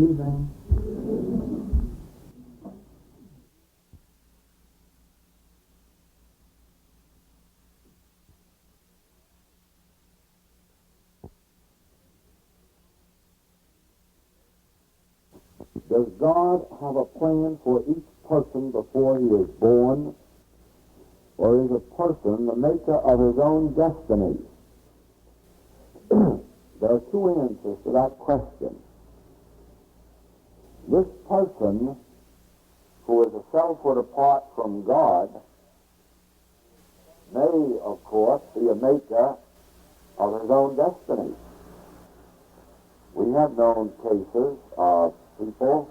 evening. Does God have a plan for each person before he is born? Or is a person the maker of his own destiny? There are two answers to that question. This person, who is a selfhood apart from God, may, of course, be a maker of his own destiny. We have known cases of people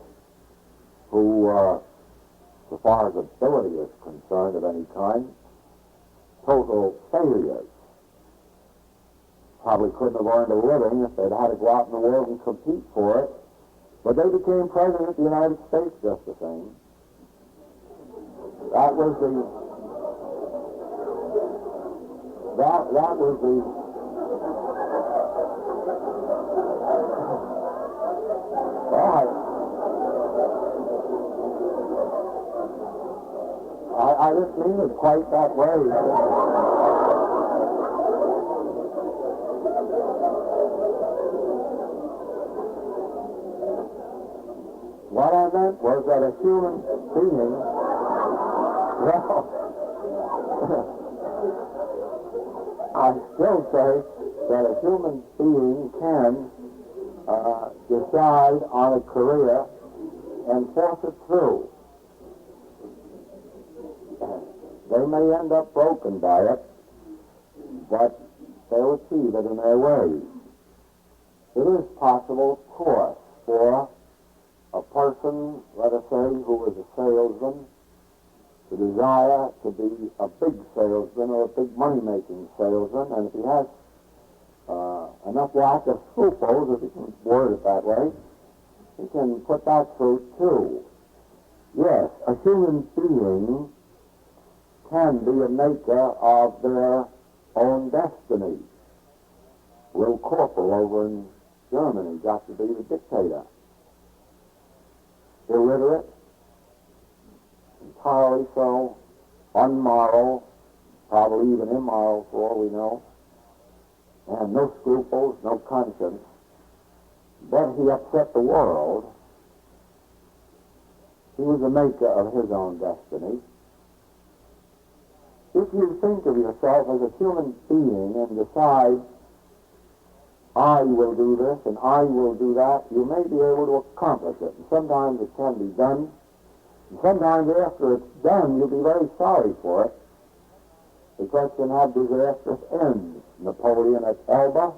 who, so far as ability is concerned of any kind, total failures. Probably couldn't have earned a living if they'd had to go out in the world and compete for it, but they became president of the United States just the same. That was the I didn't mean it quite that way. What I meant was that a human being, well, I still say that a human being can decide on a career and force it through. They may end up broken by it, but they'll achieve it in their way. It is possible, of course, for a person, let us say, who is a salesman, to desire to be a big salesman or a big money-making salesman, and if he has enough lack of scruples, if he can word it that way, he can put that through too. Yes, a human being can be a maker of their own destiny. Will Corporal over in Germany got to be the dictator. Illiterate, entirely so, unmoral, probably even immoral for all we know, and no scruples, no conscience, but he upset the world. He was a maker of his own destiny. If you think of yourself as a human being and decide, I will do this and I will do that, you may be able to accomplish it. And sometimes it can be done. And sometimes after it's done, you'll be very sorry for it, because you can have disastrous ends. Napoleon at Elba,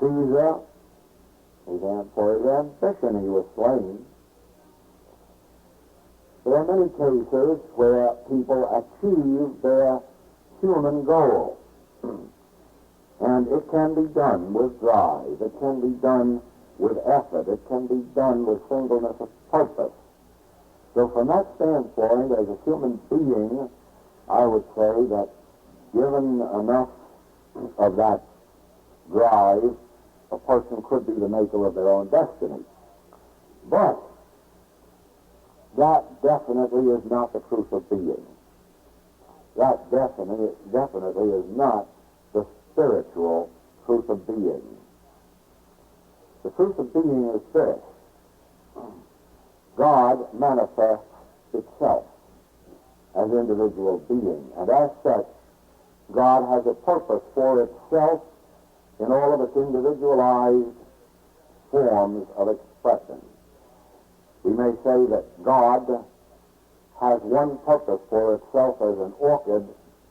Caesar, for his ambition he was slain. There are many cases where people achieve their human goal. And it can be done with drive. It can be done with effort. It can be done with singleness of purpose. So from that standpoint, as a human being, I would say that given enough of that drive, a person could be the maker of their own destiny. But that definitely is not the truth of being. That definitely is not the spiritual truth of being. The truth of being is this: God manifests itself as individual being, and as such, God has a purpose for itself in all of its individualized forms of expression. We may say that God has one purpose for itself as an orchid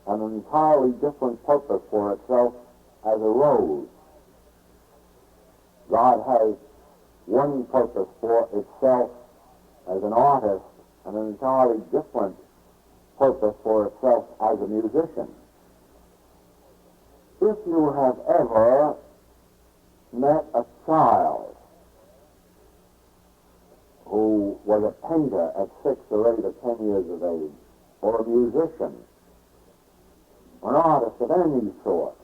and an entirely different purpose for itself as a rose. God has one purpose for itself as an artist and an entirely different purpose for itself as a musician. If you have ever met a child who was a painter at 6 or 8 or 10 years of age, or a musician, an artist of any sort,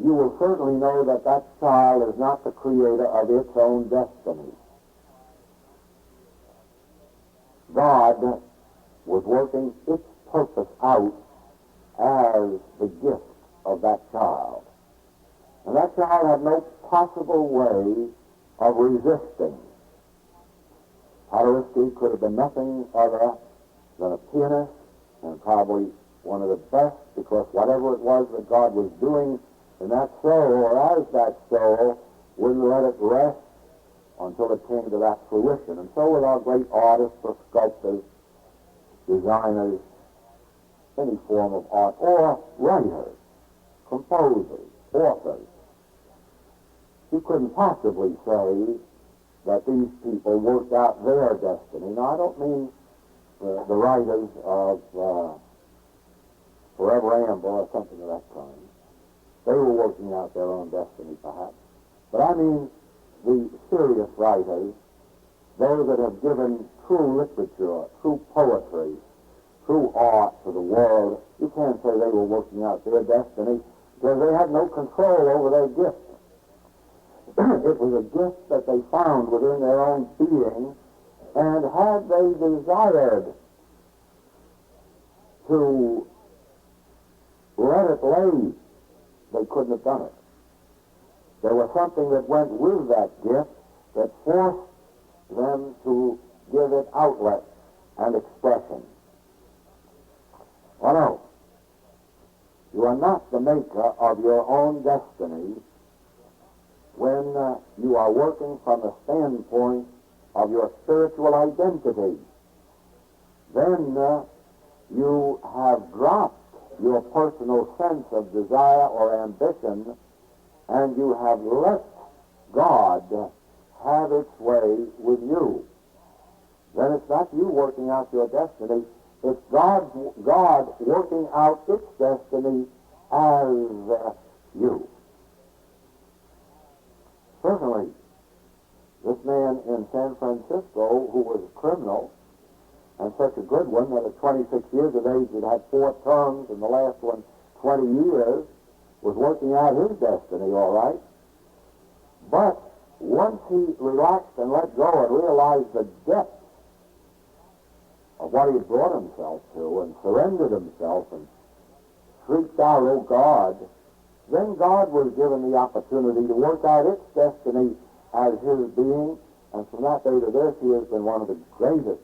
you will certainly know that that child is not the creator of its own destiny. God was working its purpose out as the gift of that child. And that child had no possible way of resisting. Paderewski could have been nothing other than a pianist, and probably one of the best, because whatever it was that God was doing in that soul, or as that soul, wouldn't let it rest until it came to that fruition. And so with our great artists or sculptors, designers, any form of art, or writers, composers, authors, you couldn't possibly say that these people worked out their destiny. Now, I don't mean the writers of Forever Amber or something of that kind. They were working out their own destiny, perhaps. But I mean the serious writers, those that have given true literature, true poetry, true art to the world. You can't say they were working out their destiny because they had no control over their gift. It was a gift that they found within their own being, and had they desired to let it lay, they couldn't have done it. There was something that went with that gift that forced them to give it outlet and expression. Oh no, you are not the maker of your own destiny when you are working from the standpoint of your spiritual identity. Then you have dropped your personal sense of desire or ambition, and you have let God have its way with you. Then it's not you working out your destiny, it's God working out its destiny as you. Certainly, this man in San Francisco, who was a criminal, and such a good one that at 26 years of age had had 4 terms, and the last one 20 years, was working out his destiny all right. But once he relaxed and let go and realized the depth of what he had brought himself to and surrendered himself and shrieked out, "Oh God," then God was given the opportunity to work out its destiny as his being, and from that day to this he has been one of the greatest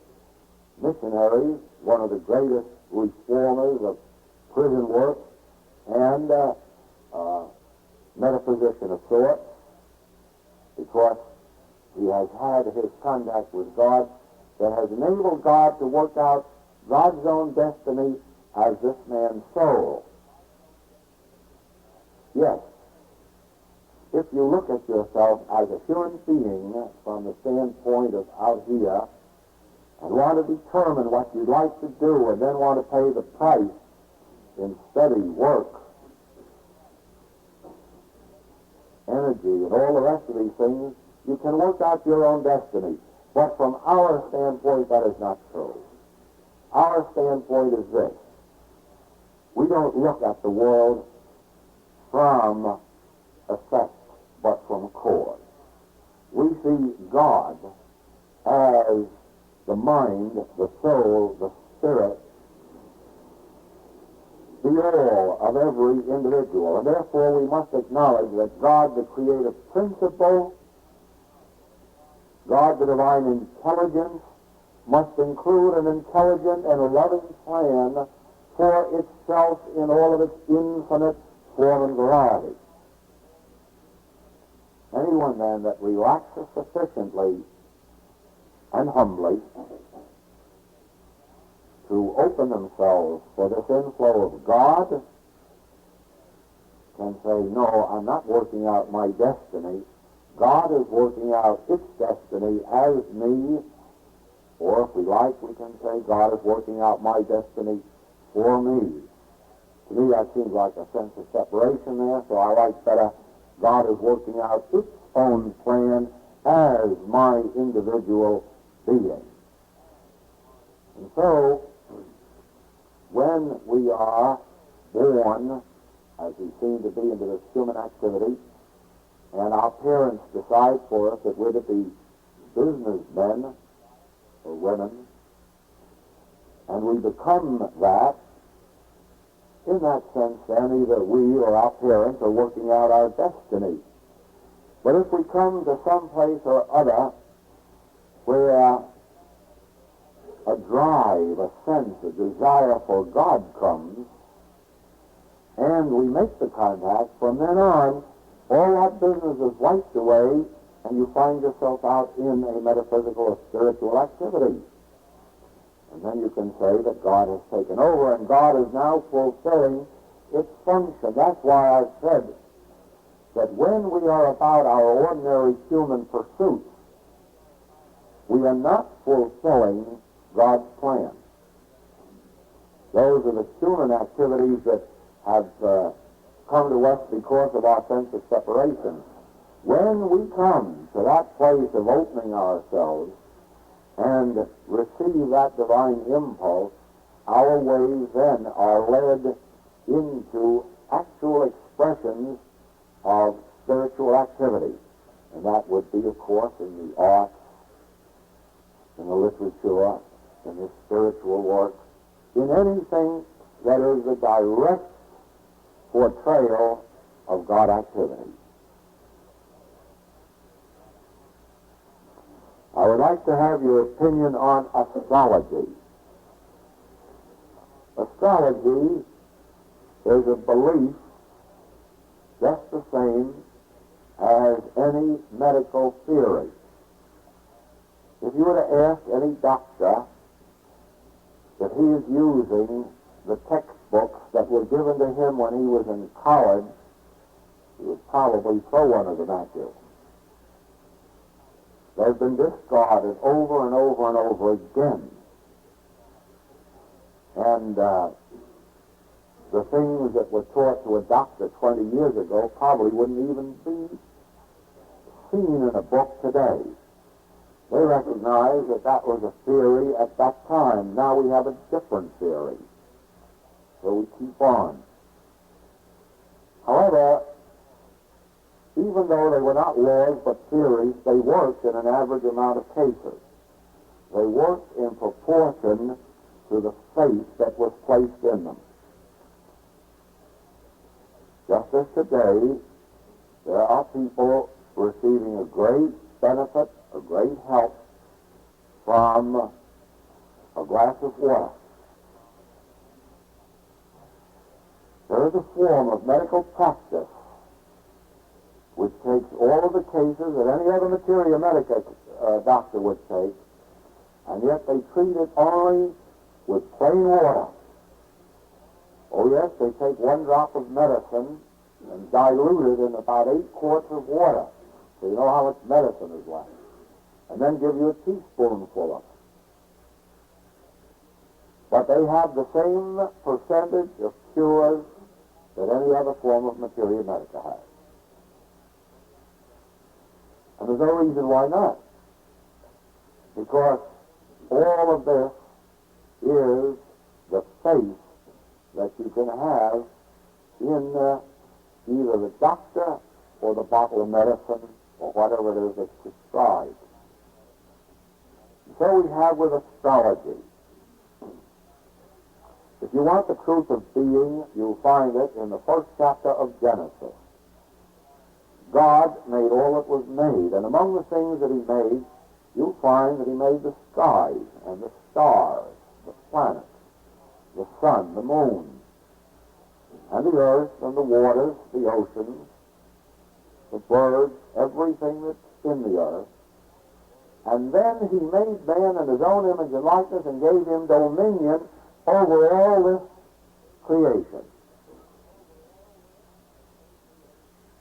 missionaries, one of the greatest reformers of prison work, and metaphysician of sorts, because he has had his contact with God that has enabled God to work out God's own destiny as this man's soul. Yes, if you look at yourself as a human being from the standpoint of out here and want to determine what you'd like to do and then want to pay the price in study, work, energy, and all the rest of these things, you can work out your own destiny. But from our standpoint, that is not true. Our standpoint is this. We don't look at the world from effect, but from cause. We see God as the mind, the soul, the spirit, the all of every individual. And therefore we must acknowledge that God, the creative principle, God, the divine intelligence, must include an intelligent and a loving plan for itself in all of its infinite form and variety. Anyone then that relaxes sufficiently and humbly to open themselves for this inflow of God can say, no, I'm not working out my destiny. God is working out its destiny as me, or if we like, we can say God is working out my destiny for me. To me, that seems like a sense of separation there, so I like better God is working out its own plan as my individual being. And so, when we are born as we seem to be into this human activity, and our parents decide for us that we're to be businessmen or women, and we become that, in that sense, then either we or our parents are working out our destiny. But if we come to some place or other where a drive, a sense, a desire for God comes, and we make the contact, from then on, all that business is wiped away, and you find yourself out in a metaphysical or spiritual activity. And then you can say that God has taken over, and God is now fulfilling its function. That's why I've said that when we are about our ordinary human pursuits, we are not fulfilling God's plan. Those are the human activities that have come to us because of our sense of separation. When we come to that place of opening ourselves and receive that divine impulse, our ways then are led into actual expressions of spiritual activity. And that would be, of course, in the arts, in the literature, in the spiritual work, in anything that is a direct portrayal of God activity. I would like to have your opinion on astrology. Astrology is a belief just the same as any medical theory. If you were to ask any doctor if he is using the textbooks that were given to him when he was in college, he would probably throw one of them at you. They've been discarded over and over and over again. And the things that were taught to a doctor 20 years ago probably wouldn't even be seen in a book today. They recognize that that was a theory at that time. Now we have a different theory. So we keep on. However, even though they were not laws but theories, they worked in an average amount of cases. They worked in proportion to the faith that was placed in them. Just as today, there are people receiving a great benefit, a great help from a glass of water. There is a form of medical practice which takes all of the cases that any other materia medica doctor would take, and yet they treat it only with plain water. Oh yes, they take 1 drop of medicine and dilute it in about 8 quarts of water, so you know how much medicine is left, and then give you a teaspoonful of it. But they have the same percentage of cures that any other form of materia medica has. And there's no reason why not. Because all of this is the faith that you can have in either the doctor or the bottle of medicine or whatever it is that's prescribed. So we have with astrology. If you want the truth of being, you'll find it in the 1st chapter of Genesis. God made all that was made, and among the things that he made, you'll find that he made the skies and the stars, the planets, the sun, the moon, and the earth and the waters, the oceans, the birds, everything that's in the earth. And then he made man in his own image and likeness and gave him dominion over all this creation.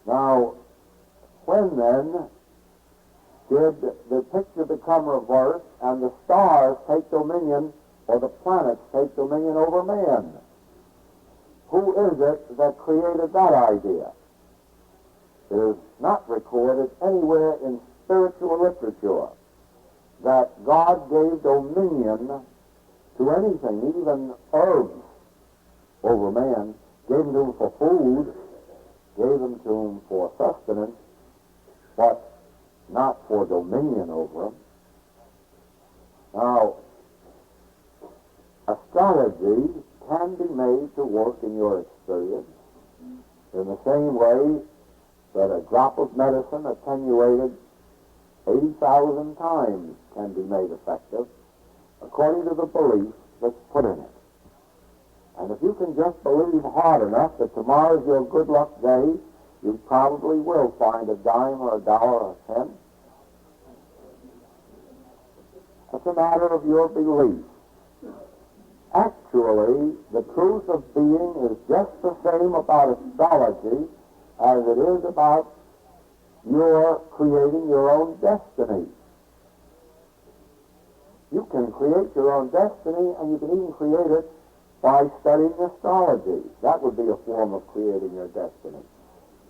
Now, when then did the picture become reversed and the stars take dominion, or the planets take dominion over man? Who is it that created that idea? It is not recorded anywhere in spiritual literature that God gave dominion to anything, even herbs, over man. gave them to him for food, gave them to him for sustenance, but not for dominion over him. Now, astrology can be made to work in your experience in the same way that a drop of medicine attenuated 80,000 times can be made effective according to the belief that's put in it. And if you can just believe hard enough that tomorrow's your good luck day, you probably will find a dime or a dollar or a cent. It's a matter of your belief. Actually, the truth of being is just the same about astrology as it is about your creating your own destiny. You can create your own destiny, and you can even create it by studying astrology. That would be a form of creating your destiny.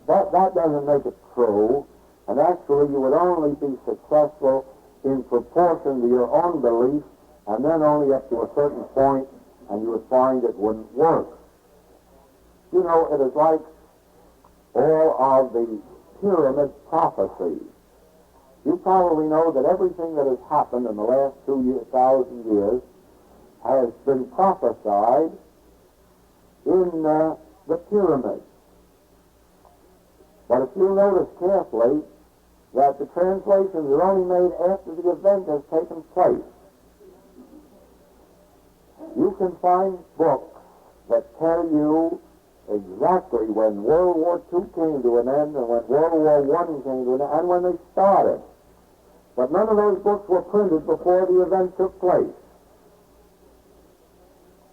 But that doesn't make it true, and actually you would only be successful in proportion to your own belief, and then only up to a certain point, and you would find it wouldn't work. You know, it is like all of the pyramid prophecies. You probably know that everything that has happened in the last 2,000 years has been prophesied in the pyramid. But if you notice carefully that the translations are only made after the event has taken place. You can find books that tell you exactly when World War II came to an end and when World War I came to an end and when they started. But none of those books were printed before the event took place.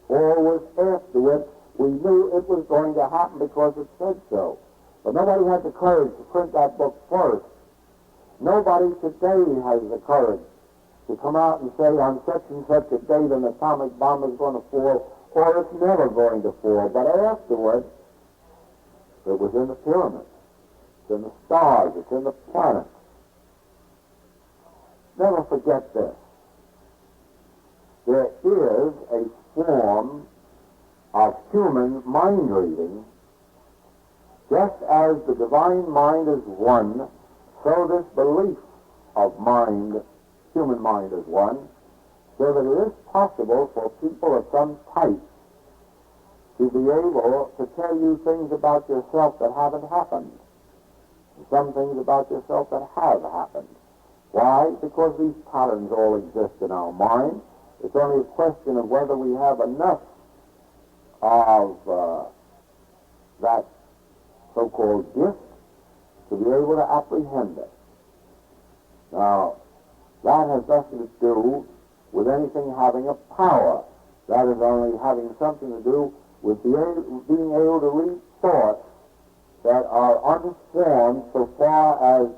Or was afterward. We knew it was going to happen because it said so. But nobody had the courage to print that book first. Nobody today has the courage to come out and say on such and such a date an atomic bomb is going to fall, or it's never going to fall. But afterward, it was in the pyramids. It's in the stars. It's in the planets. Never forget this. There is a form of human mind reading. Just as the divine mind is one, so this belief of mind, human mind is one, so that it is possible for people of some type to be able to tell you things about yourself that haven't happened, and some things about yourself that have happened. Why? Because these patterns all exist in our mind. It's only a question of whether we have enough of that so-called gift to be able to apprehend it. Now, that has nothing to do with anything having a power. That is only having something to do with being able to read thoughts that are unformed so far as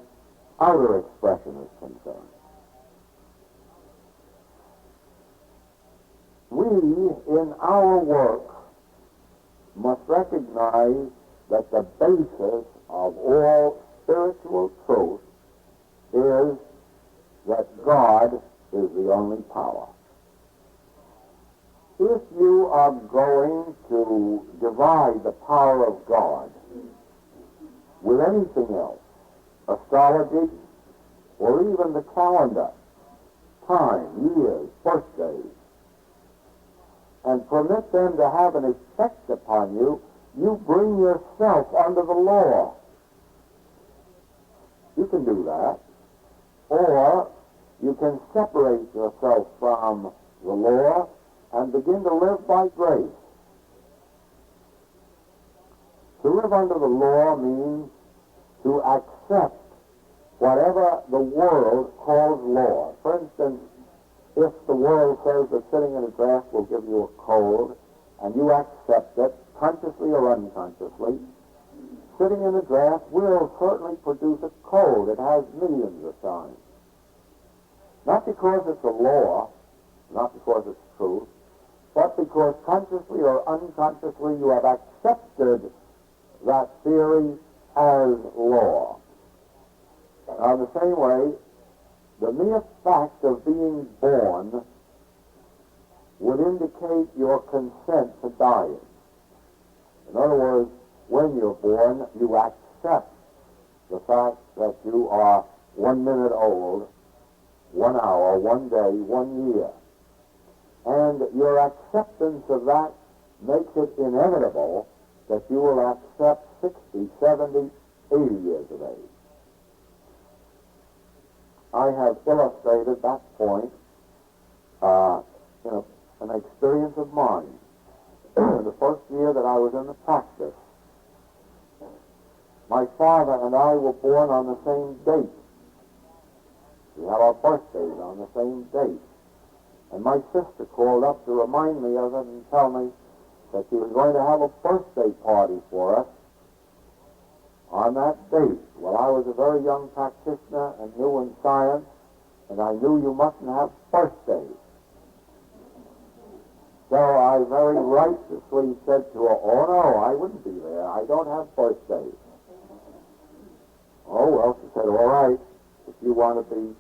outer expression is concerned. We, in our work, must recognize that the basis of all spiritual truth is that God is the only power. If you are going to divide the power of God with anything else, astrology, or even the calendar, time, years, birthdays, and permit them to have an effect upon you, you bring yourself under the law. You can do that. Or you can separate yourself from the law and begin to live by grace. To live under the law means to accept whatever the world calls law. For instance, if the world says that sitting in a draft will give you a cold, and you accept it, consciously or unconsciously, sitting in a draft will certainly produce a cold. It has millions of signs. Not because it's a law, not because it's truth, but because consciously or unconsciously you have accepted that theory as law. Now, in the same way, the mere fact of being born would indicate your consent to dying. In other words, when you're born, you accept the fact that you are 1 minute old, 1 hour, 1 day, 1 year. And your acceptance of that makes it inevitable that you will accept 60, 70, 80 years of age. I have illustrated that point in an experience of mine. The first year that I was in the practice, my father and I were born on the same date. We had our birthdays on the same date. And my sister called up to remind me of it and tell me that she was going to have a birthday party for us on that date. Well, I was a very young practitioner and new in science, and I knew you mustn't have birthdays. So I very righteously said to her, "Oh, no, I wouldn't be there. I don't have birthdays." "Oh, well," she said, "all right, if you want to be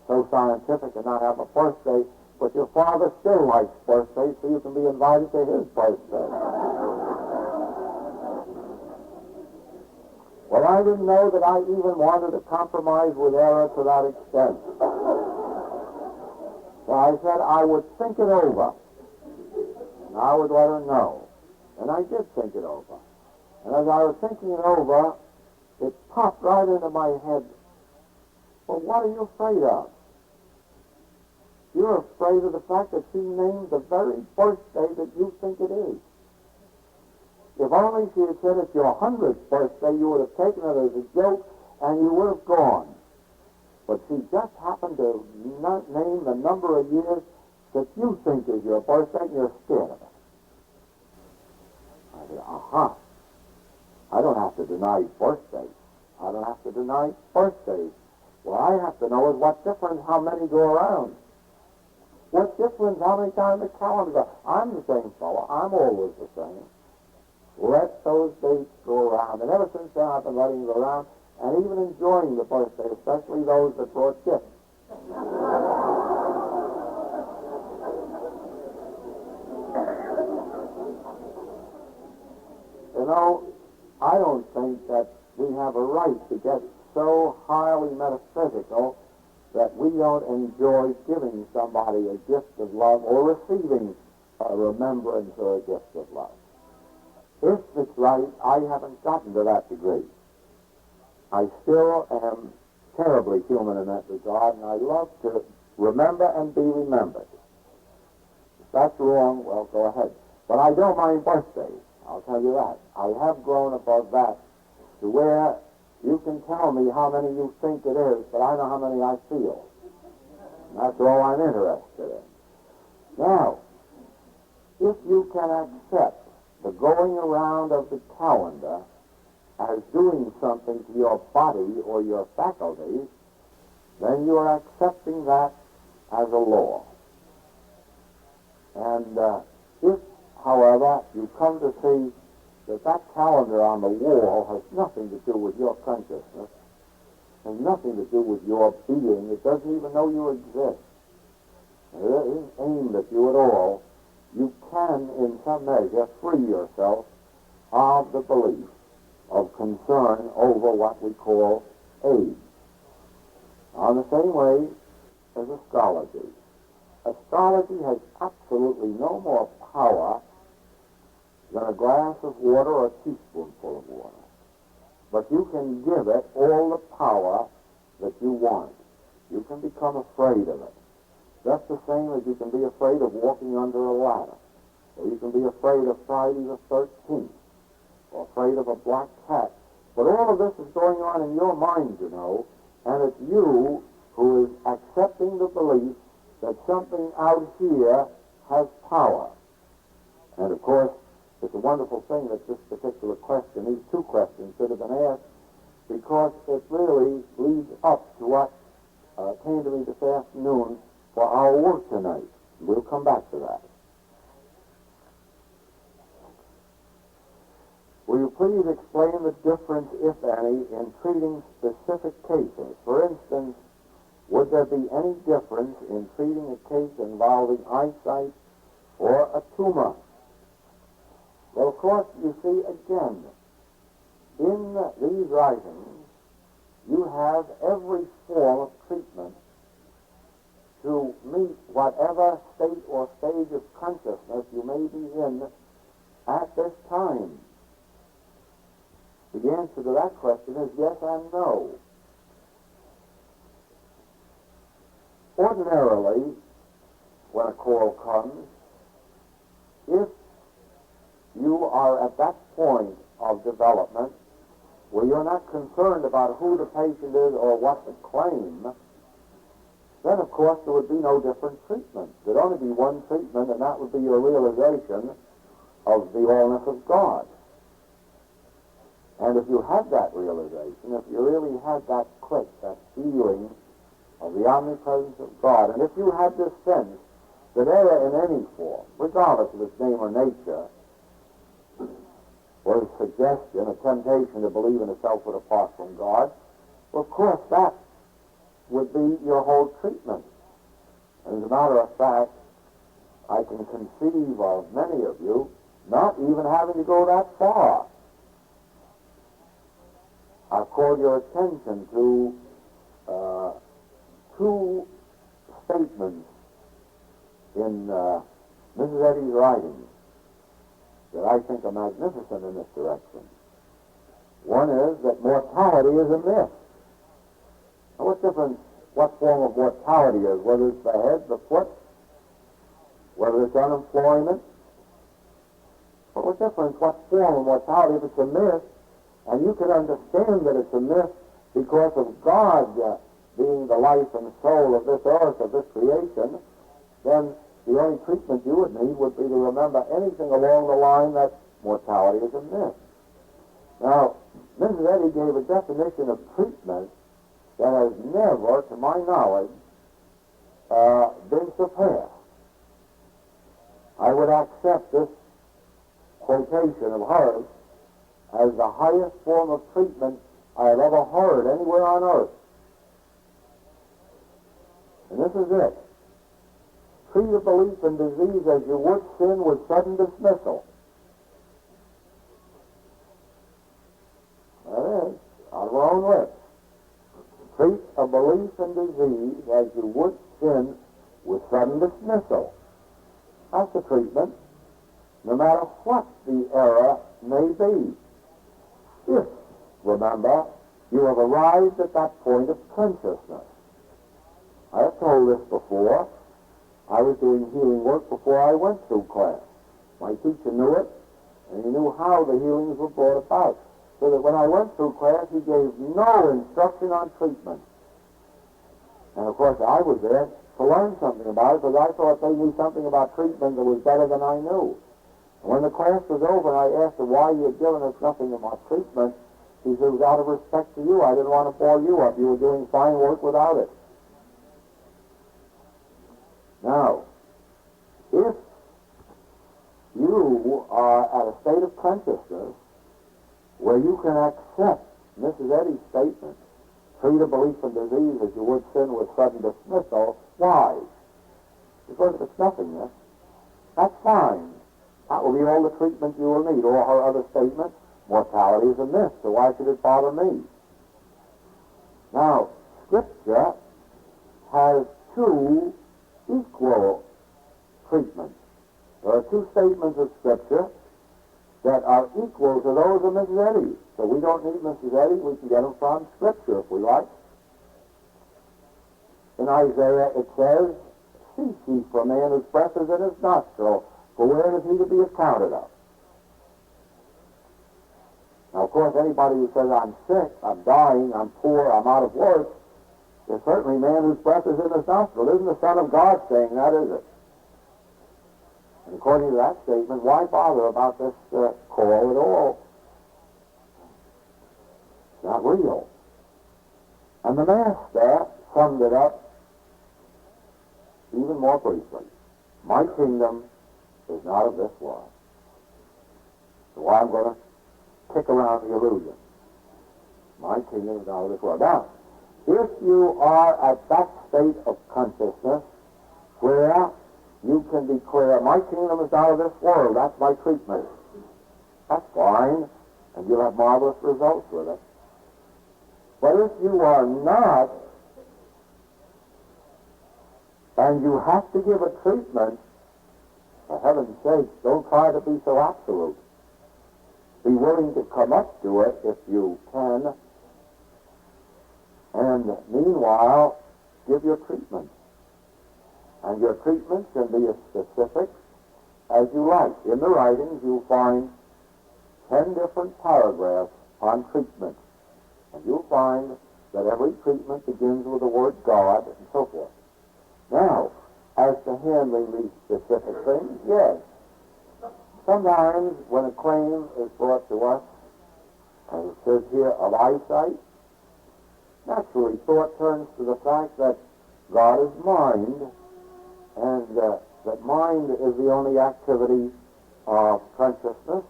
so scientific and not have a birthday, but your father still likes birthdays, so you can be invited to his birthday." Well, I didn't know that I even wanted to compromise with error to that extent. So I said I would think it over, and I would let her know. And I did think it over. And as I was thinking it over, it popped right into my head, "Well, what are you afraid of? You're afraid of the fact that she named the very birthday that you think it is. If only she had said it's your 100th birthday, you would have taken it as a joke and you would have gone. But she just happened to not name the number of years that you think is your birthday, and you're scared of it." I said, "Aha. I don't have to deny birthdays. I don't have to deny birthdays. What I have to know is what difference how many go around. What difference how many times the calendar goes. I'm the same fellow. I'm always the same. Let those dates go around." And ever since then, I've been letting them go around and even enjoying the birthday, especially those that brought gifts. You know, I don't think that we have a right to get so highly metaphysical that we don't enjoy giving somebody a gift of love or receiving a remembrance or a gift of love. If it's right, I haven't gotten to that degree. I still am terribly human in that regard, and I love to remember and be remembered. If that's wrong, well, go ahead. But I don't mind birthdays, I'll tell you that. I have grown above that to where you can tell me how many you think it is, but I know how many I feel. And that's all I'm interested in. Now, if you can accept the going around of the calendar as doing something to your body or your faculties, then you are accepting that as a law. And if, however, you come to see that that calendar on the wall has nothing to do with your consciousness, has nothing to do with your being, it doesn't even know you exist, it isn't aimed at you at all, you can, in some measure, free yourself of the belief of concern over what we call age. On the same way as astrology. Astrology has absolutely no more power than a glass of water or a teaspoonful of water. But you can give it all the power that you want. You can become afraid of it. Just the same as you can be afraid of walking under a ladder. Or you can be afraid of Friday the 13th. Or afraid of a black cat. But all of this is going on in your mind, you know, and it's you who is accepting the belief that something out here has power. And of course, it's a wonderful thing that this particular question, these two questions, should have been asked, because it really leads up to what came to me this afternoon for our work tonight. We'll come back to that. Will you please explain the difference, if any, in treating specific cases? For instance, would there be any difference in treating a case involving eyesight or a tumor? Well, of course, you see, again, in these writings, you have every form of treatment to meet whatever state or stage of consciousness you may be in at this time. The answer to that question is yes and no. Ordinarily, when a call comes, if you are at that point of development where you're not concerned about who the patient is or what the claim, then of course there would be no different treatment. There'd only be one treatment, and that would be your realization of the allness of God. And if you had that realization, if you really had that click, that feeling of the omnipresence of God, and if you had this sense that error in any form, regardless of its name or nature, or a suggestion, a temptation to believe in a selfhood apart from God, well, of course that would be your whole treatment. And as a matter of fact, I can conceive of many of you not even having to go that far. I've called your attention to two statements in Mrs. Eddy's writings that I think are magnificent in this direction. One is that mortality is a myth. Now, what difference what form of mortality is, whether it's the head, the foot, whether it's unemployment? But what difference what form of mortality if it's a myth, and you can understand that it's a myth because of God being the life and soul of this earth, of this creation, then the only treatment you would need would be to remember anything along the line that mortality is a myth. Now, Mrs. Eddy gave a definition of treatment that has never, to my knowledge, been surpassed. I would accept this quotation of hers as the highest form of treatment I have ever heard anywhere on earth. And this is it. Treat a belief in disease as you would sin with sudden dismissal. That is, out of our own lips. Treat a belief in disease as you would sin with sudden dismissal. That's the treatment, no matter what the error may be. If, remember, you have arrived at that point of consciousness. I have told this before. I was doing healing work before I went through class. My teacher knew it, and he knew how the healings were brought about. So that when I went through class, he gave no instruction on treatment. And of course, I was there to learn something about it, because I thought they knew something about treatment that was better than I knew. And when the class was over, and I asked him why you had given us nothing about treatment, he said, it was out of respect to you. I didn't want to bore you up. You were doing fine work without it. Now, if you are at a state of consciousness where you can accept Mrs. Eddy's statement, treat a belief in disease as you would sin with sudden dismissal, why? Because if it's nothingness, that's fine. That will be all the treatment you will need. Or her other statement, mortality is a myth, so why should it bother me? Now, Scripture has two equal treatments. There are two statements of Scripture that are equal to those of Mrs. Eddy. So we don't need Mrs. Eddy. We can get them from Scripture if we like. In Isaiah it says, "Cease ye from man whose breath is in his nostril, for where is he to be accounted of?" Now, of course, anybody who says, I'm sick, I'm dying, I'm poor, I'm out of work, is certainly man whose breath is in his nostril. Isn't the Son of God saying that, is it? And according to that statement, why bother about this call at all? It's not real. And the Master summed it up even more briefly. My kingdom is not of this world. So I'm going to kick around the illusion. My kingdom is not of this world. Now, if you are at that state of consciousness where you can declare, my kingdom is not of this world, that's my treatment. That's fine, and you'll have marvelous results with it. But if you are not, and you have to give a treatment, for heaven's sake, don't try to be so absolute. Be willing to come up to it if you can, and meanwhile, give your treatment. And your treatment can be as specific as you like. In the writings, you'll find 10 different paragraphs on treatment. And you'll find that every treatment begins with the word God and so forth. Now, as to handling these specific things, yes. Sometimes when a claim is brought to us, as it says here, of eyesight, naturally thought turns to the fact that God is mind, and that mind is the only activity of consciousness.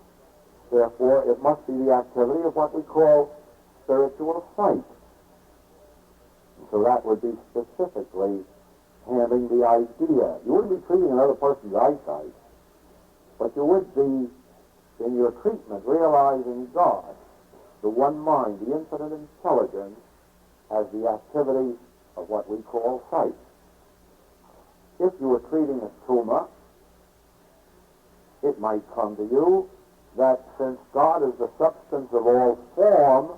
Therefore, it must be the activity of what we call spiritual sight. And so that would be specifically having the idea. You wouldn't be treating another person's eyesight, but you would be, in your treatment, realizing God, the one mind, the infinite intelligence, as the activity of what we call sight. If you were treating a tumor, it might come to you that since God is the substance of all form,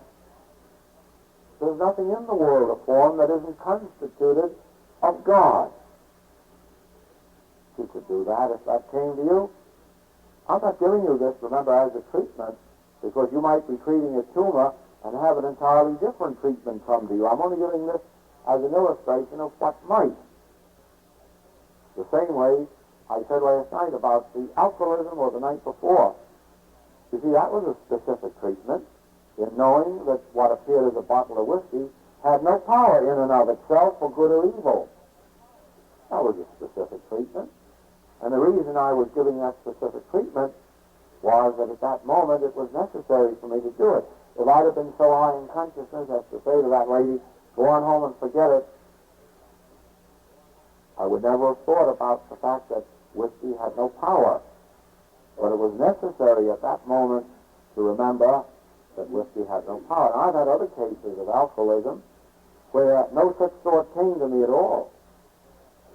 there's nothing in the world of form that isn't constituted of God. You could do that if that came to you. I'm not giving you this, remember, as a treatment, because you might be treating a tumor and have an entirely different treatment come to you. I'm only giving this as an illustration of what might. The same way I said last night about the alcoholism, or the night before. You see, that was a specific treatment in knowing that what appeared as a bottle of whiskey had no power in and of itself for good or evil. That was a specific treatment. And the reason I was giving that specific treatment was that at that moment it was necessary for me to do it. If I'd have been so high in consciousness as to say to that lady, go on home and forget it, I would never have thought about the fact that whiskey had no power. But it was necessary at that moment to remember that whiskey had no power. And I've had other cases of alcoholism where no such thought came to me at all,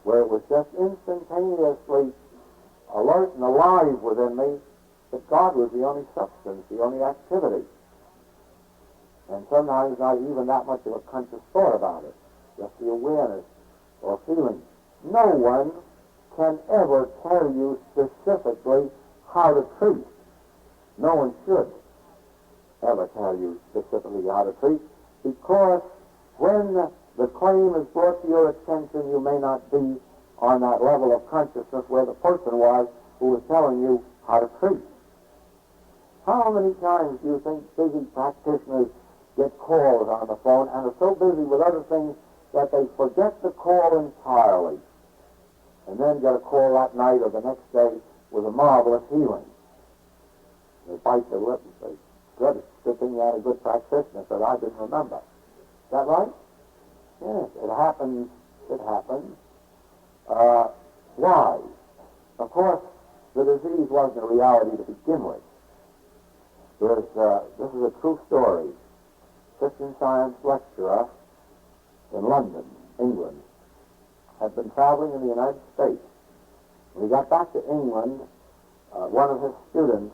where it was just instantaneously alert and alive within me that God was the only substance, the only activity. And sometimes not even that much of a conscious thought about it, just the awareness or feeling. No one can ever tell you specifically how to treat. No one should ever tell you specifically how to treat, because when the claim is brought to your attention, you may not be on that level of consciousness where the person was who was telling you how to treat. How many times do you think busy practitioners get calls on the phone and are so busy with other things that they forget the call entirely, and then get a call that night or the next day with a marvelous healing? They bite their lip and say, good, it's a good thing you had a good practitioner, because I didn't remember. Is that right? Yes, it happens. It happens. Why? Of course, the disease wasn't a reality to begin with. This is a true story. Christian Science lecturer in London, England, had been traveling in the United States. When he got back to England, one of his students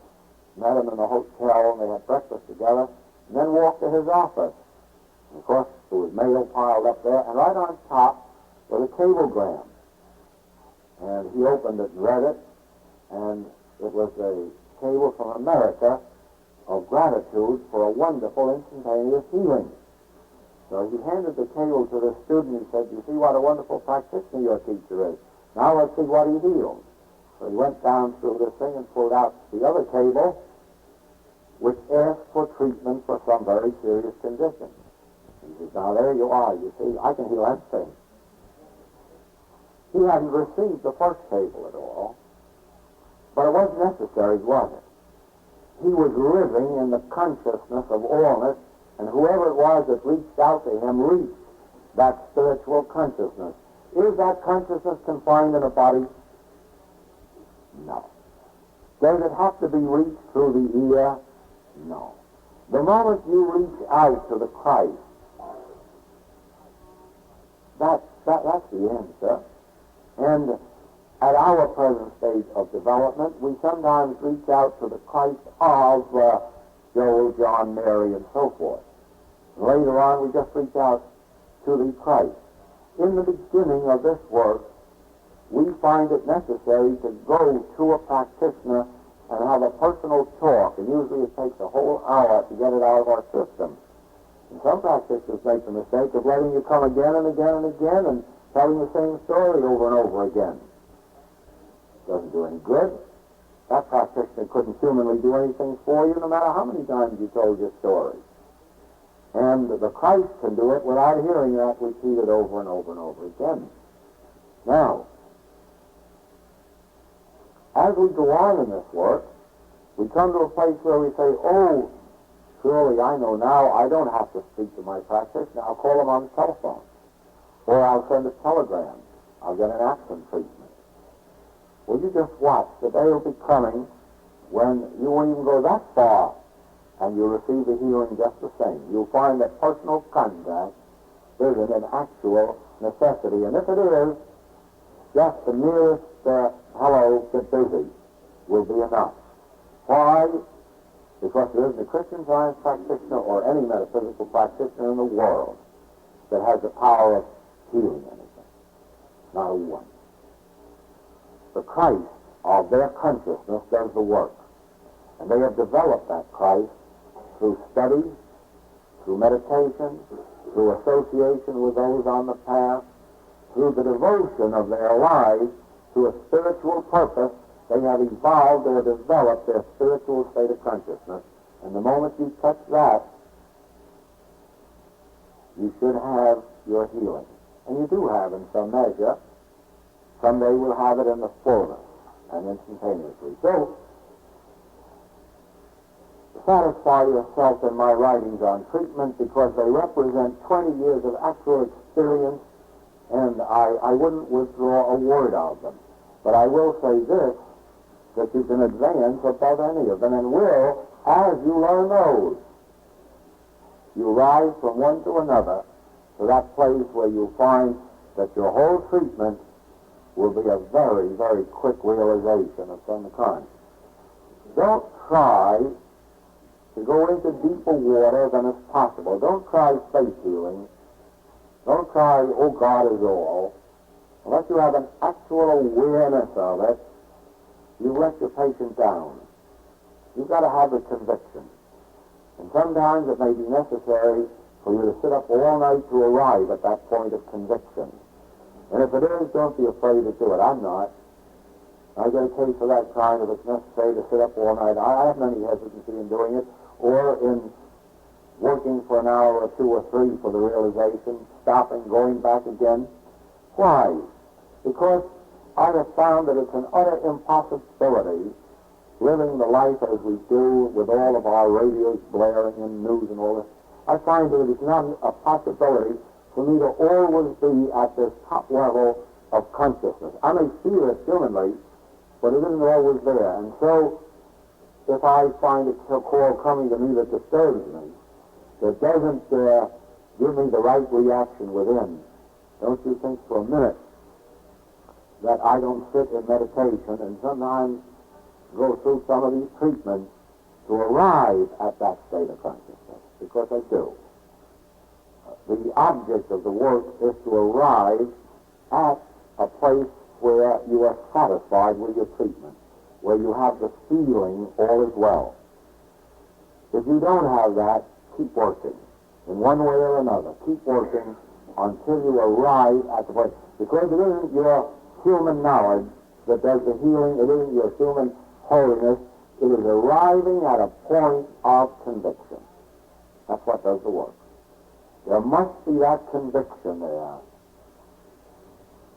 met him in the hotel, and they had breakfast together, and then walked to his office. And of course, there was mail piled up there, and right on top was a cablegram. And he opened it and read it, and it was a cable from America of gratitude for a wonderful instantaneous healing. So he handed the cable to the student. He said, you see what a wonderful practitioner your teacher is. Now let's see what he healed. So he went down through this thing and pulled out the other cable, which asked for treatment for some very serious condition. He said, now there you are. You see, I can heal anything. He hadn't received the first cable at all, but it wasn't necessary, was it? He was living in the consciousness of allness, and whoever it was that reached out to him reached that spiritual consciousness. Is that consciousness confined in a body? No. Does it have to be reached through the ear? No. The moment you reach out to the Christ, that's the answer. And at our present stage of development, we sometimes reach out to the Christ of Joel, John, Mary, and so forth. Later on, we just reach out to the Christ. In the beginning of this work, we find it necessary to go to a practitioner and have a personal talk, and usually it takes a whole hour to get it out of our system. And some practitioners make the mistake of letting you come again and again and again and telling the same story over and over again. Doesn't do any good. That practitioner couldn't humanly do anything for you no matter how many times you told your story. And the Christ can do it without hearing that repeated over and over and over again. Now, as we go on in this work, we come to a place where we say, oh, surely I know now I don't have to speak to my practitioner. I'll call him on the telephone. Or I'll send a telegram. I'll get an accent treatment. Well, you just watch. The day will be coming when you won't even go that far and you receive the healing just the same. You'll find that personal contact isn't an actual necessity. And if it is, just the merest hello, get busy will be enough. Why? Because there isn't a Christian Science practitioner or any metaphysical practitioner in the world that has the power of healing anything. Not a one. The Christ of their consciousness does the work. And they have developed that Christ through study, through meditation, through association with those on the path, through the devotion of their lives to a spiritual purpose. They have evolved or developed their spiritual state of consciousness. And the moment you touch that, you should have your healing. And you do have in some measure. Someday we'll have it in the fullness and instantaneously. So, satisfy yourself in my writings on treatment because they represent 20 years of actual experience, and I wouldn't withdraw a word of them. But I will say this, that you can advance above any of them, and will, as you learn those, you rise from one to another to that place where you'll find that your whole treatment will be a very, very quick realization of some kind. Don't try to go into deeper water than is possible. Don't try faith healing. Don't try, oh, God is all. Unless you have an actual awareness of it, you let your patient down. You've got to have the conviction. And sometimes it may be necessary for you to sit up all night to arrive at that point of conviction. And if it is, don't be afraid to do it. I'm not. I get a case of that kind if it's necessary to sit up all night. I have any hesitancy in doing it, or in working for an hour or two or three for the realization, stopping, going back again. Why? Because I have found that it's an utter impossibility living the life as we do with all of our radios blaring and news and all this. I find that it's not a possibility for me to always be at this top level of consciousness. I may feel it humanly, but it isn't always there. And so, if I find a call coming to me that disturbs me, that doesn't give me the right reaction within, don't you think for a minute that I don't sit in meditation and sometimes go through some of these treatments to arrive at that state of consciousness, because I do. The object of the work is to arrive at a place where you are satisfied with your treatment, where you have the feeling all is well. If you don't have that, keep working in one way or another. Keep working until you arrive at the place. Because it isn't your human knowledge that does the healing, it isn't your human holiness, it is arriving at a point of conviction. That's what does the work. There must be that conviction there.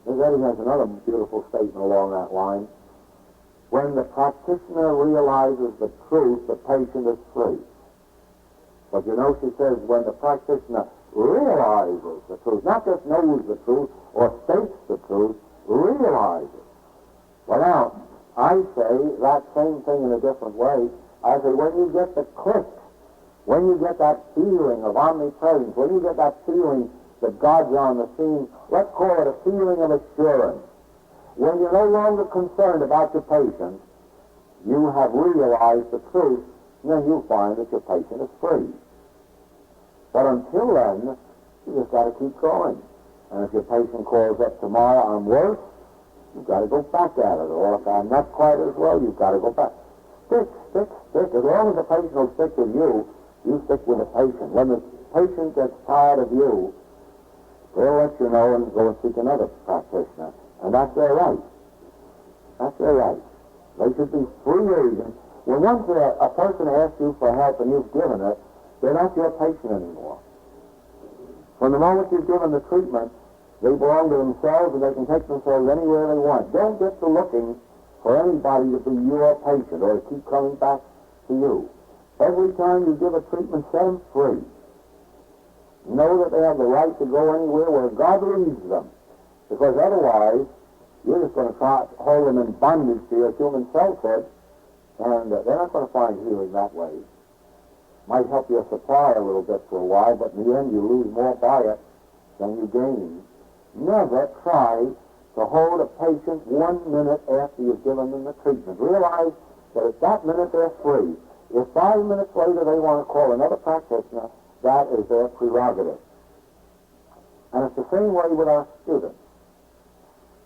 Ms. Eddy has another beautiful statement along that line. When the practitioner realizes the truth, the patient is free. But you know, she says, when the practitioner realizes the truth, not just knows the truth or states the truth, realizes. Well, now, I say that same thing in a different way. I say when you get the click, when you get that feeling of omnipresence, when you get that feeling that God's on the scene, let's call it a feeling of assurance. When you're no longer concerned about your patient, you have realized the truth, and then you find that your patient is free. But until then, you just got to keep going. And if your patient calls up tomorrow, I'm worse, you've got to go back at it. Or if I'm not quite as well, you've got to go back. Stick. As long as the patient will stick with you, you stick with the patient. When the patient gets tired of you, they'll let you know and go and seek another practitioner. And that's their right. That's their right. They should be free agents. When once a person asks you for help and you've given it, they're not your patient anymore. From the moment you've given the treatment, they belong to themselves and they can take themselves anywhere they want. Don't get to looking for anybody to be your patient or to keep coming back to you. Every time you give a treatment, set them free. Know that they have the right to go anywhere where God leads them. Because otherwise, you're just going to try to hold them in bondage to your human selfhood, and they're not going to find healing that way. Might help your supply a little bit for a while, but in the end you lose more by it than you gain. Never try to hold a patient 1 minute after you've given them the treatment. Realize that at that minute they're free. If 5 minutes later they want to call another practitioner, that is their prerogative. And it's the same way with our students.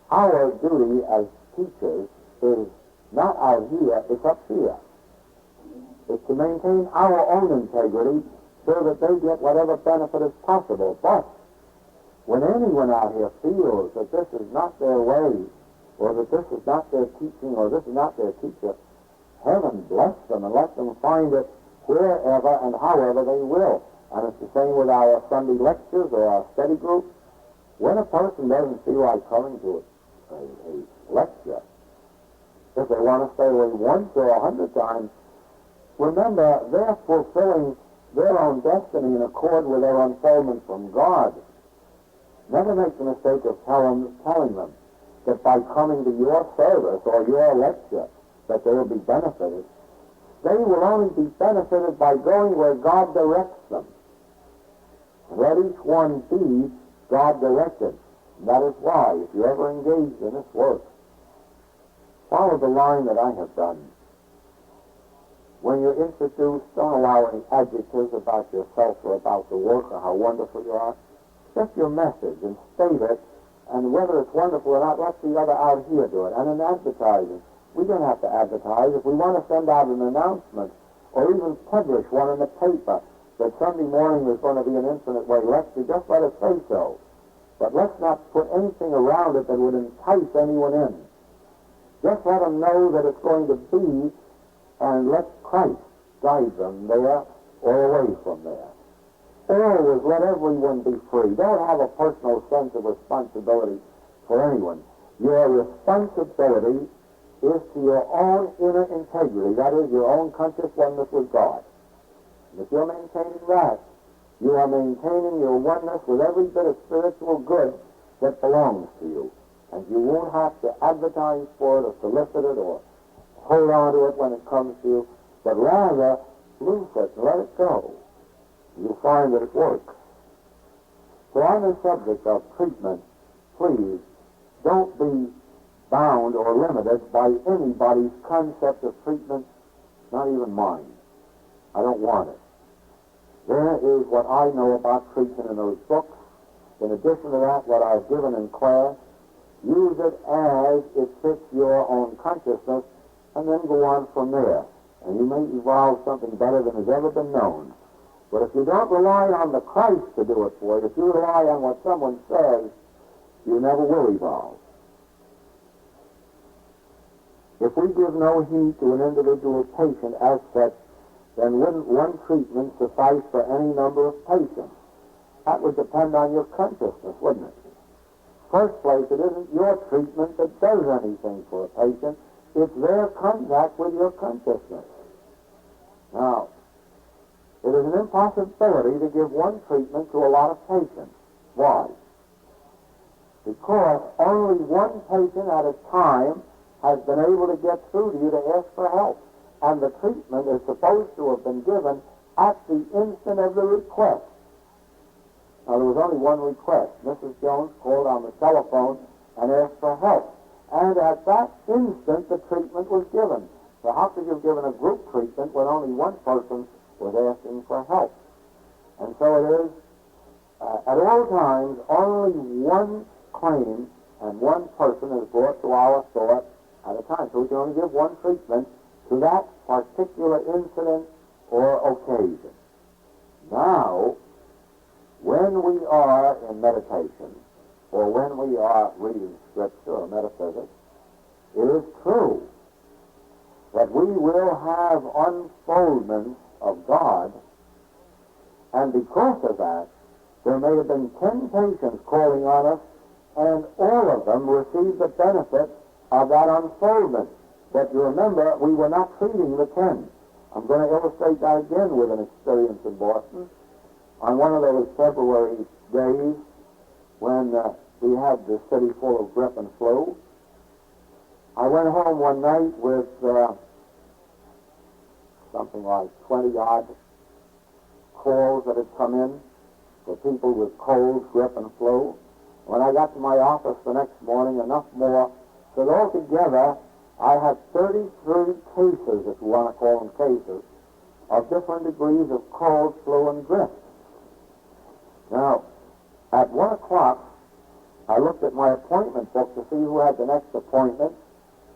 Our duty as teachers is not out here, it's up here. It's to maintain our own integrity so that they get whatever benefit is possible. But when anyone out here feels that this is not their way, or that this is not their teaching, or this is not their teacher, heaven bless them and let them find it wherever and however they will. And it's the same with our Sunday lectures or our study groups. When a person doesn't feel like coming to a lecture, if they want to stay away once or 100 times, remember they're fulfilling their own destiny in accord with their unfoldment from God. Never make the mistake of telling them that by coming to your service or your lecture that they will be benefited. They will only be benefited by going where God directs them. Let each one be God-directed. That is why, if you're ever engaged in this work, follow the line that I have done. When you're introduced, don't allow any adjectives about yourself or about the work or how wonderful you are. Just your message and state it, and whether it's wonderful or not, let the other out here do it. And in advertising, we don't have to advertise. If we want to send out an announcement or even publish one in the paper that Sunday morning there's going to be an Infinite Way lecture, just let us say so. But let's not put anything around it that would entice anyone in. Just let them know that it's going to be, and let Christ guide them there or away from there. Always let everyone be free. Don't have a personal sense of responsibility for anyone. Your responsibility is to your own inner integrity. That is, your own conscious oneness with God. And if you're maintaining that, you are maintaining your oneness with every bit of spiritual good that belongs to you. And you won't have to advertise for it or solicit it or hold on to it when it comes to you, but rather loose it and let it go. You'll find that it works. So on the subject of treatment, please don't be bound or limited by anybody's concept of treatment, not even mine. I don't want it. There is what I know about treatment in those books. In addition to that, what I've given in class, use it as it fits your own consciousness, and then go on from there. And you may evolve something better than has ever been known. But if you don't rely on the Christ to do it for you, if you rely on what someone says, you never will evolve. If we give no heed to an individual patient as such, then wouldn't one treatment suffice for any number of patients? That would depend on your consciousness, wouldn't it? First place, it isn't your treatment that does anything for a patient. It's their contact with your consciousness. Now, it is an impossibility to give one treatment to a lot of patients. Why? Because only one patient at a time has been able to get through to you to ask for help. And the treatment is supposed to have been given at the instant of the request. Now, there was only one request. Mrs. Jones called on the telephone and asked for help. And at that instant, the treatment was given. So how could you have given a group treatment when only one person was asking for help? And so it is, at all times, only one claim and one person is brought to our thought at a time. So we can only give one treatment to that particular incident or occasion. Now, when we are in meditation, or when we are reading Scripture or metaphysics, it is true that we will have unfoldments of God, and because of that, there may have been temptations calling on us, and all of them received the benefit of that unfoldment. But you remember, we were not treating the 10. I'm going to illustrate that again with an experience in Boston. On one of those February days when we had the city full of grip and flu, I went home one night with something like 20-odd calls that had come in for people with colds, grip, and flu. When I got to my office the next morning, enough more, so that altogether I had 33 cases, if you want to call them cases, of different degrees of cold, flu, and grip. Now, at 1 o'clock, I looked at my appointment book to see who had the next appointment,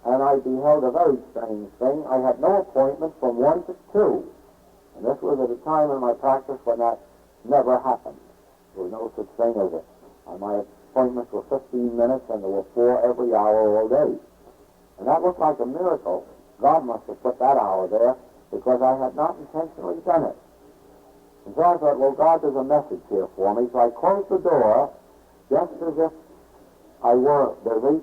and I beheld a very strange thing. I had no appointment from 1 to 2, and this was at a time in my practice when that never happened. There was no such thing as it. My appointments were 15 minutes, and there were 4 every hour all day. And that looked like a miracle. God must have put that hour there because I had not intentionally done it. And so I thought, well, God, there's a message here for me. So I closed the door just as if I were busy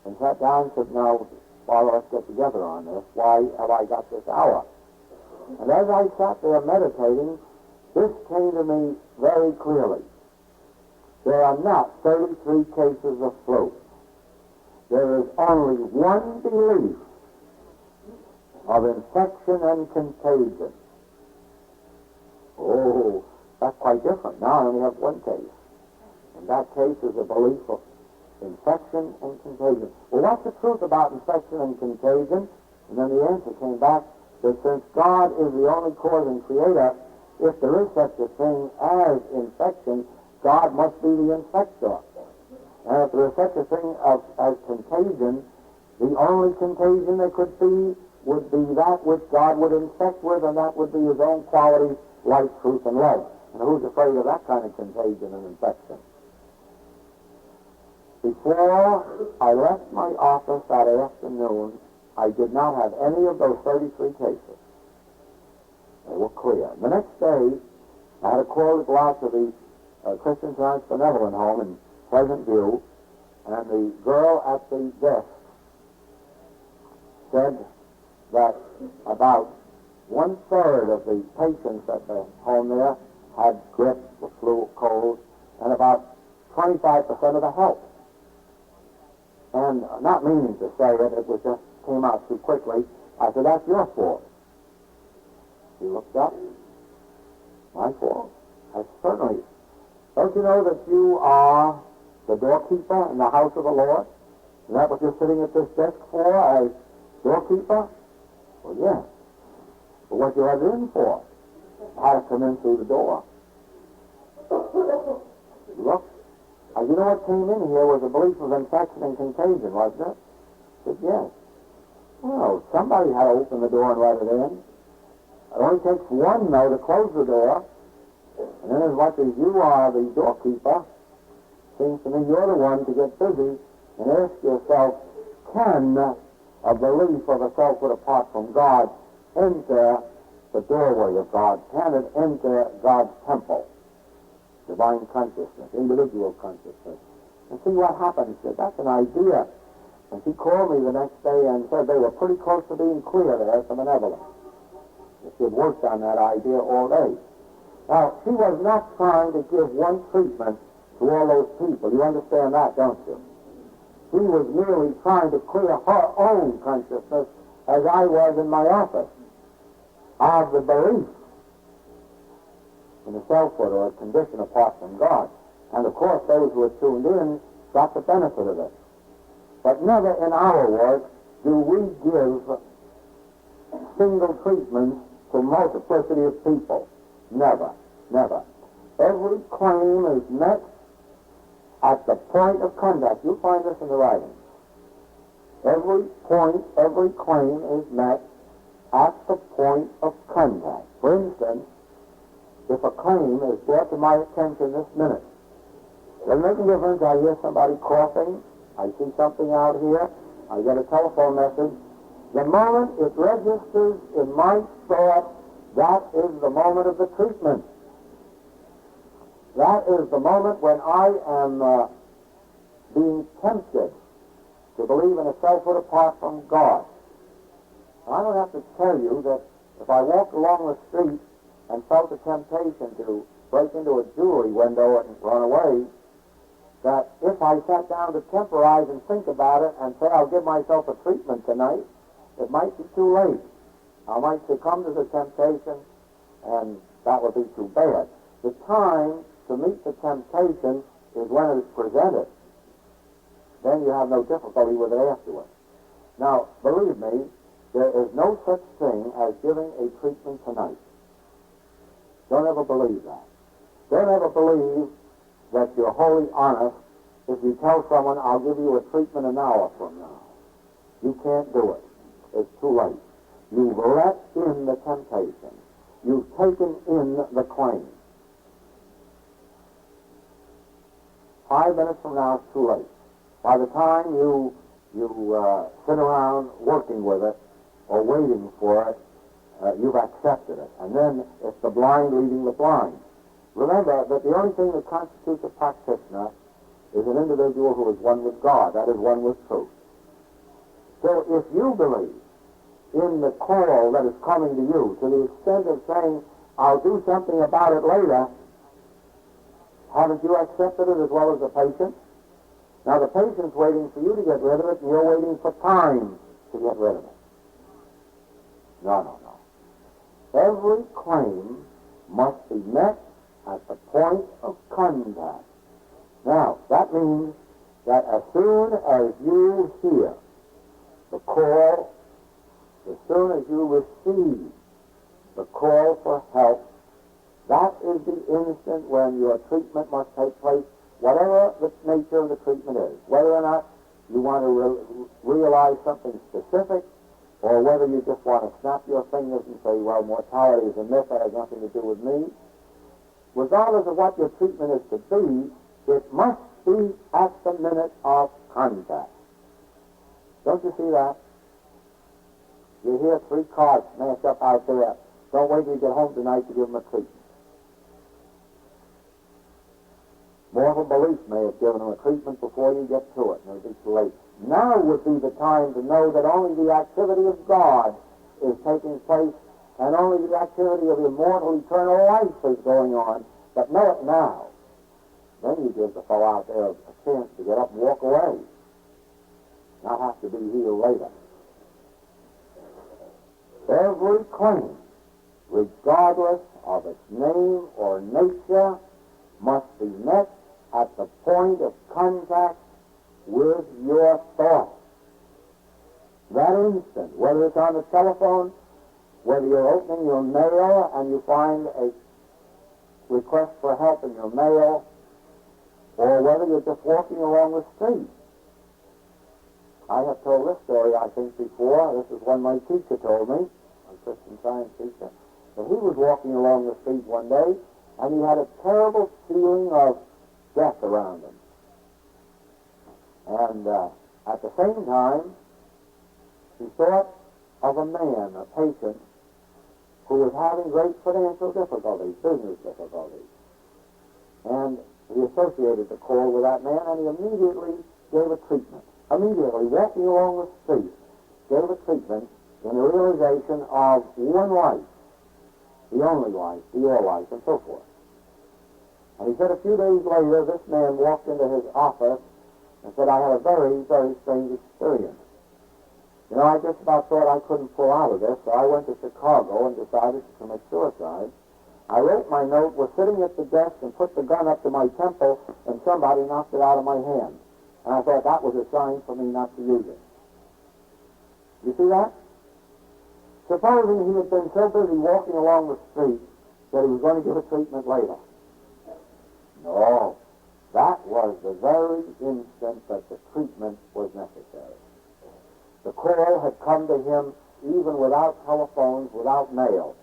and sat down and said, now, Father, let's get together on this. Why have I got this hour? And as I sat there meditating, this came to me very clearly. There are not 33 cases of flu. There is only one belief of infection and contagion. Oh, that's quite different. Now I only have one case. And that case is a belief of infection and contagion. Well, what's the truth about infection and contagion? And then the answer came back that since God is the only cause and creator, if there is such a thing as infection, God must be the infector. And if there is such a thing as contagion, the only contagion there could be would be that which God would infect with, and that would be his own qualities, life, truth, and love. And who's afraid of that kind of contagion and infection? Before I left my office that afternoon, I did not have any of those 33 cases. They were clear. The next day, I had a call to go out to the Christian Science Benevolent Home in Pleasant View, and the girl at the desk said that about 1/3 of the patients at the home there had grip, the flu, cold, and about 25% of the help. And not meaning to say it was just came out too quickly. I said, that's your fault. She looked up. My fault? I certainly. Don't you know that you are the doorkeeper in the house of the Lord? Is that what you're sitting at this desk for, as doorkeeper? Well, yes. But what you let in for? How to come in through the door. Look. You know what came in here was a belief of infection and contagion, wasn't it? I said, yes. Well, somebody had to open the door and let it in. It only takes one, though, to close the door. And then as much as you are the doorkeeper, seems to me you're the one to get busy and ask yourself, can a belief of a selfhood apart from God enter the doorway of God? Can it enter God's temple? Divine consciousness, individual consciousness. And see what happens. She said, that's an idea. And she called me the next day and said they were pretty close to being clear there for benevolence. She had worked on that idea all day. Now, she was not trying to give one treatment to all those people. You understand that, don't you? She was merely trying to clear her own consciousness, as I was in my office, of the belief in a selfhood or a condition apart from God. And of course, those who are tuned in got the benefit of it. But never in our work do we give single treatments to multiplicity of people. Never, never. Every claim is met at the point of contact. You'll find this in the writing. Every point, every claim is met at the point of contact. For instance, if a claim is brought to my attention this minute, doesn't make a difference. I hear somebody coughing, I see something out here, I get a telephone message. The moment it registers in my thought, that is the moment of the treatment. That is the moment when I am being tempted to believe in a selfhood apart from God. Now, I don't have to tell you that if I walked along the street and felt the temptation to break into a jewelry window and run away, that if I sat down to temporize and think about it and say, I'll give myself a treatment tonight, it might be too late. I might succumb to the temptation, and that would be too bad. The time to meet the temptation is when it is presented. Then you have no difficulty with it afterwards. Now, believe me, there is no such thing as giving a treatment tonight. Don't ever believe that. Don't ever believe that you're wholly honest if you tell someone, I'll give you a treatment an hour from now. You can't do it. It's too late. You've let in the temptation. You've taken in the claim. 5 minutes from now, it's too late. By the time you sit around working with it or waiting for it, you've accepted it. And then it's the blind leading the blind. Remember that the only thing that constitutes a practitioner is an individual who is one with God, that is, one with truth. So if you believe in the call that is coming to you to the extent of saying, I'll do something about it later, haven't you accepted it as well as the patient? Now the patient's waiting for you to get rid of it, and you're waiting for time to get rid of it. No. Every claim must be met at the point of contact. Now, that means that as soon as you hear the call, as soon as you receive the call for help, that is the instant when your treatment must take place, whatever the nature of the treatment is, whether or not you want to realize something specific, or whether you just want to snap your fingers and say, well, mortality is a myth, that has nothing to do with me. Regardless of what your treatment is to be, it must be at the minute of contact. Don't you see that? You hear 3 cars smashed up out there. Don't wait till you get home tonight to give them a treatment. Mortal belief may have given them a treatment before you get to it, and it'll be too late. Now would be the time to know that only the activity of God is taking place, and only the activity of immortal, eternal life is going on. But know it now. Then you give the fellow out there a chance to get up and walk away, not have to be healed later. Every claim, regardless of its name or nature, must be met at the point of contact with your thought. That instant, whether it's on the telephone, whether you're opening your mail and you find a request for help in your mail, or whether you're just walking along the street. I have told this story, I think, before. This is one my teacher told me, my Christian Science teacher, that he was walking along the street one day, and he had a terrible feeling of death around him. And at the same time, he thought of a man, a patient, who was having great financial difficulties, business difficulties. And he associated the call with that man, and he immediately gave a treatment. Immediately, walking along the street, gave a treatment in the realization of one life, the only life, the all life, and so forth. And he said a few days later, this man walked into his office and said I had a very, very strange experience. You know, I just about thought I couldn't pull out of this, so I went to Chicago and decided to commit suicide. I wrote my note, was sitting at the desk, and put the gun up to my temple, and somebody knocked it out of my hand. And I thought that was a sign for me not to use it. You see that? Supposing he had been so busy walking along the street that he was going to give a treatment later. No. That was the very instant that the treatment was necessary. The call had come to him even without telephones, without mail.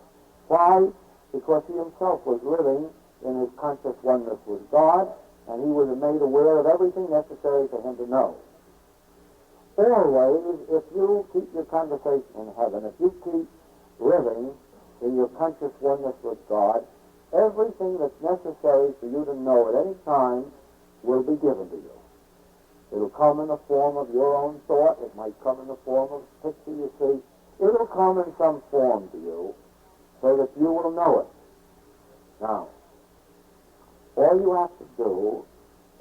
Why? Because he himself was living in his conscious oneness with God, and he was made aware of everything necessary for him to know. Always, if you keep your conversation in heaven, if you keep living in your conscious oneness with God, everything that's necessary for you to know at any time will be given to you. It'll come in the form of your own thought. It might come in the form of a picture you see. It'll come in some form to you so that you will know it. Now, all you have to do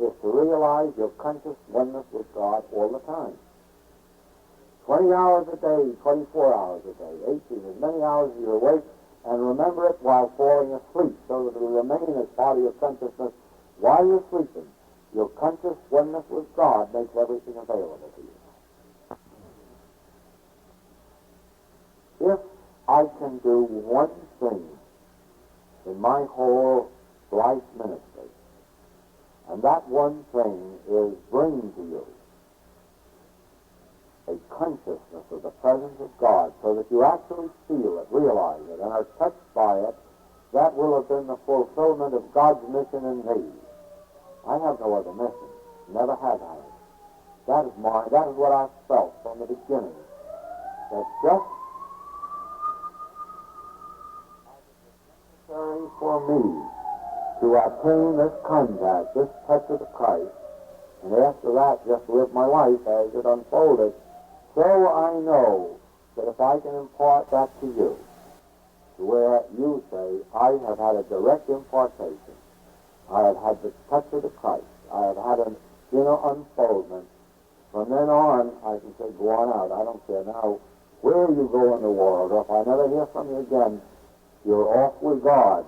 is to realize your conscious oneness with God all the time. 20 hours a day, 24 hours a day, 18, as many hours as you're awake, and remember it while falling asleep so that it will remain as part of your consciousness while you're sleeping. Your conscious oneness with God makes everything available to you. If I can do one thing in my whole life ministry, and that one thing is bring to you a consciousness of the presence of God so that you actually feel it, realize it, and are touched by it, that will have been the fulfillment of God's mission in me. I have no other mission. Never have had it. That is mine. That is what I've felt from the beginning. That just necessary for me to attain this contact, this touch of the Christ, and after that just live my life as it unfolded. So I know that if I can impart that to you, to where you say, I have had a direct impartation, I have had the touch of the Christ, I have had an inner unfoldment, from then on I can say, go on out, I don't care now where you go in the world, or if I never hear from you again, you're off with God,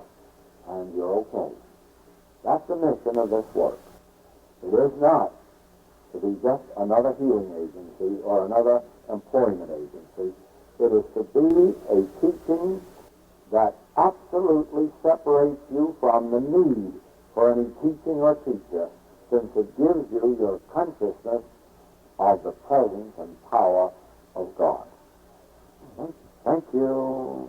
and you're okay. That's the mission of this work. It is not to be just another healing agency or another employment agency. It is to be a teaching that absolutely separates you from the need for any teaching or teacher, since it gives you your consciousness of the presence and power of God. Thank you.